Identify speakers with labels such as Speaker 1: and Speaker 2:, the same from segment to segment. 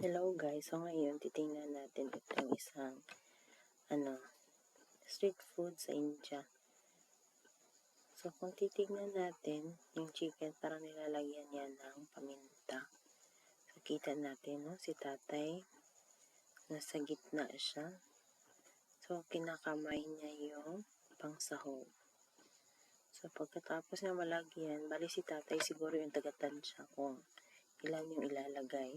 Speaker 1: Hello guys, so ngayon titingnan natin itong isang street food sa India. So kung titingnan natin yung chicken, parang nilalagyan niya ng paminta. So kita natin si tatay nasa gitna siya. So kinakamay niya yung pangsahog. So pagkatapos na malagyan, bali si tatay siguro yung taga-tansya kung ilan yung ilalagay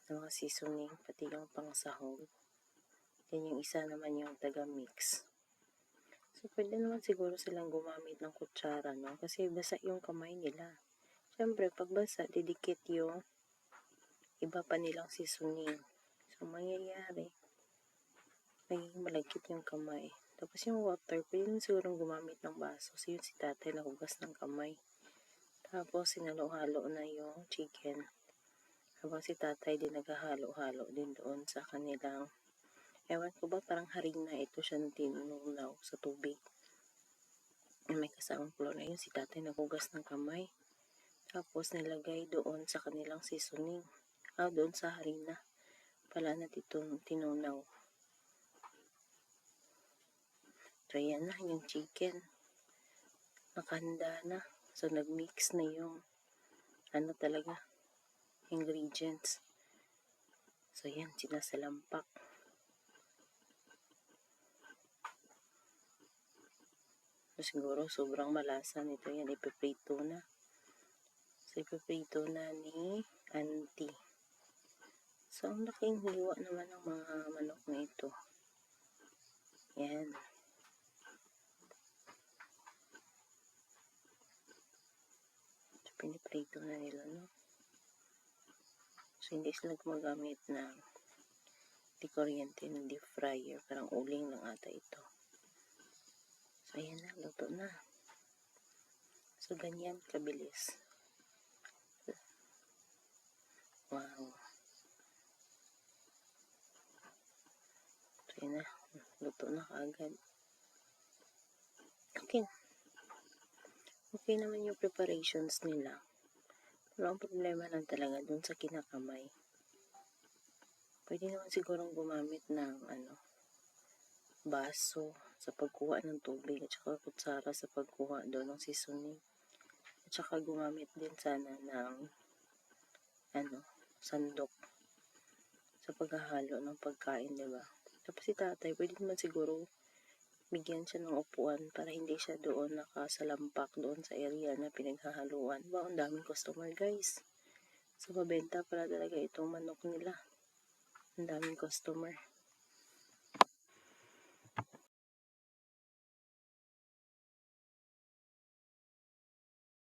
Speaker 1: ng mga seasoning, pati yung pangsahog. Yan yung isa naman yung taga-mix. So, pwede naman siguro silang gumamit ng kutsara, no? Kasi basa yung kamay nila. Siyempre, pag basa, didikit yung iba pa nilang seasoning. So, mangyayari, magiging malagkit yung kamay. Tapos yung water, pwede naman siguro gumamit ng baso. So, yun si tatay nahugas ng kamay. Tapos, sinalo-halo na yung chicken. Habang si tatay din naghahalo-halo din doon sa kanilang, ewan ko ba, parang harina ito siya na tinunaw sa tubig. May kasamang flour na yun, si tatay naghugas ng kamay. Tapos nilagay doon sa kanilang seasoning. Doon sa harina. Pala na tinunaw. So yan na yung chicken. Nakahanda na. So nagmix na yung talaga ingredients. So yan, sinasalampak. So, siguro sobrang malasa nito yan. Ipiprito na. So ipiprito na ni auntie. So ang laking hiwa naman ng mga manok na ito. Yan. So piniprito na nila, no? So hindi sila gumagamit ng di kuryente ng deep fryer. Parang uling lang ata ito. So ayan na, luto na. So ganyan kabilis. Wow. So ayan na, luto na kaagad. Okay naman yung preparations nila. Pero ang problema lang talaga dun sa kinakamay. Pwede naman sigurong gumamit ng baso sa pagkuha ng tubig at saka kutsara sa pagkuha doon ng seasoning. At saka gumamit din sana ng sandok sa paghahalo ng pagkain, diba? Tapos si tatay, pwede naman siguro bigyan siya ng upuan para hindi siya doon nakasalampak doon sa area na pinaghahaluan. Wow, ang daming customer guys. So, mabenta pala talaga itong manok nila. Ang daming customer.